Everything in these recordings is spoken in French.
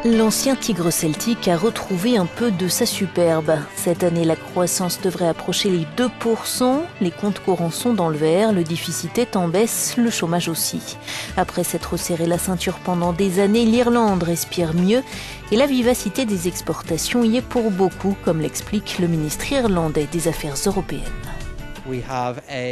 L'ancien tigre celtique a retrouvé un peu de sa superbe. Cette année, la croissance devrait approcher les 2%. Les comptes courants sont dans le vert, le déficit est en baisse, le chômage aussi. Après s'être serré la ceinture pendant des années, l'Irlande respire mieux et la vivacité des exportations y est pour beaucoup, comme l'explique le ministre irlandais des Affaires européennes.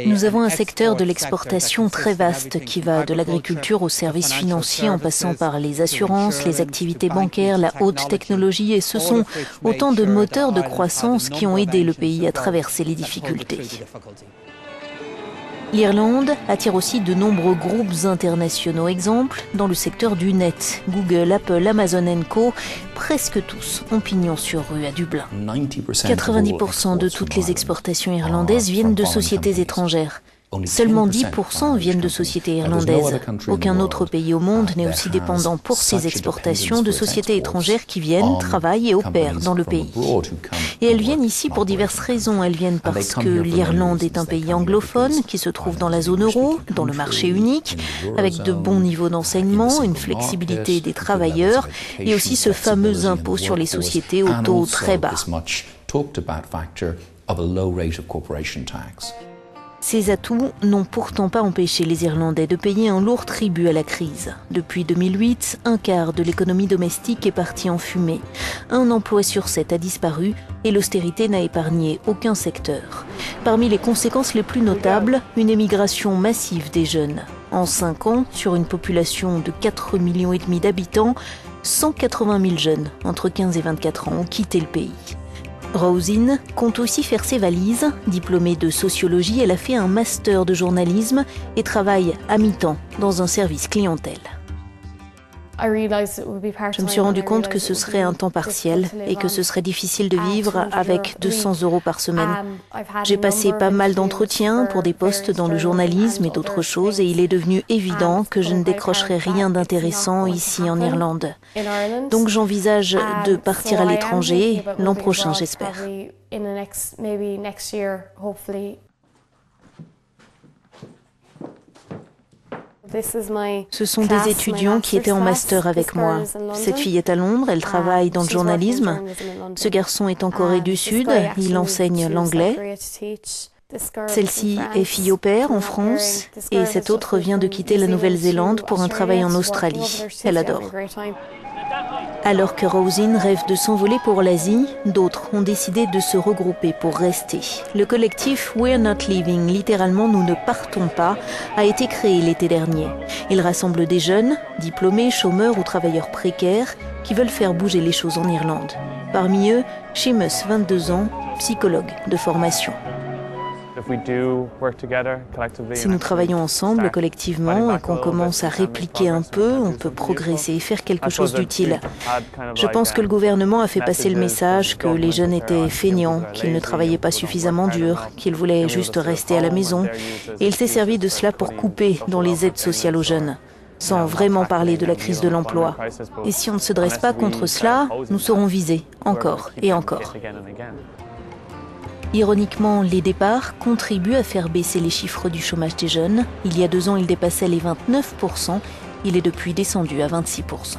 Nous avons un secteur de l'exportation très vaste qui va de l'agriculture aux services financiers en passant par les assurances, les activités bancaires, la haute technologie et ce sont autant de moteurs de croissance qui ont aidé le pays à traverser les difficultés. L'Irlande attire aussi de nombreux groupes internationaux. Exemple, dans le secteur du net, Google, Apple, Amazon & Co, presque tous ont pignon sur rue à Dublin. 90% de toutes les exportations irlandaises viennent de sociétés étrangères. Seulement 10% viennent de sociétés irlandaises. Aucun autre pays au monde n'est aussi dépendant pour ses exportations de sociétés étrangères qui viennent, travaillent et opèrent dans le pays. Et elles viennent ici pour diverses raisons. Elles viennent parce que l'Irlande est un pays anglophone qui se trouve dans la zone euro, dans le marché unique, avec de bons niveaux d'enseignement, une flexibilité des travailleurs et aussi ce fameux impôt sur les sociétés au taux très bas. Ces atouts n'ont pourtant pas empêché les Irlandais de payer un lourd tribut à la crise. Depuis 2008, un quart de l'économie domestique est parti en fumée. Un emploi sur 7 a disparu et l'austérité n'a épargné aucun secteur. Parmi les conséquences les plus notables, une émigration massive des jeunes. En 5 ans, sur une population de 4,5 millions d'habitants, 180 000 jeunes entre 15 et 24 ans ont quitté le pays. Roisin compte aussi faire ses valises. Diplômée de sociologie, elle a fait un master de journalisme et travaille à mi-temps dans un service clientèle. Je me suis rendu compte que ce serait un temps partiel et que ce serait difficile de vivre avec 200 € par semaine. J'ai passé pas mal d'entretiens pour des postes dans le journalisme et d'autres choses et il est devenu évident que je ne décrocherais rien d'intéressant ici en Irlande. Donc j'envisage de partir à l'étranger l'an prochain, j'espère. Ce sont des étudiants qui étaient en master avec moi. Cette fille est à Londres, elle travaille dans le journalisme. Ce garçon est en Corée du Sud, il enseigne l'anglais. Celle-ci est fille au pair en France et cette autre vient de quitter la Nouvelle-Zélande pour un travail en Australie. Elle adore. Alors que Roisin rêve de s'envoler pour l'Asie, d'autres ont décidé de se regrouper pour rester. Le collectif We're Not Leaving, littéralement Nous ne partons pas, a été créé l'été dernier. Il rassemble des jeunes, diplômés, chômeurs ou travailleurs précaires qui veulent faire bouger les choses en Irlande. Parmi eux, Seamus, 22 ans, psychologue de formation. Si nous travaillons ensemble, collectivement, et qu'on commence à répliquer un peu, on peut progresser et faire quelque chose d'utile. Je pense que le gouvernement a fait passer le message que les jeunes étaient feignants, qu'ils ne travaillaient pas suffisamment dur, qu'ils voulaient juste rester à la maison. Et il s'est servi de cela pour couper dans les aides sociales aux jeunes, sans vraiment parler de la crise de l'emploi. Et si on ne se dresse pas contre cela, nous serons visés, encore et encore. Ironiquement, les départs contribuent à faire baisser les chiffres du chômage des jeunes. Il y a 2 ans, il dépassait les 29%. Il est depuis descendu à 26%.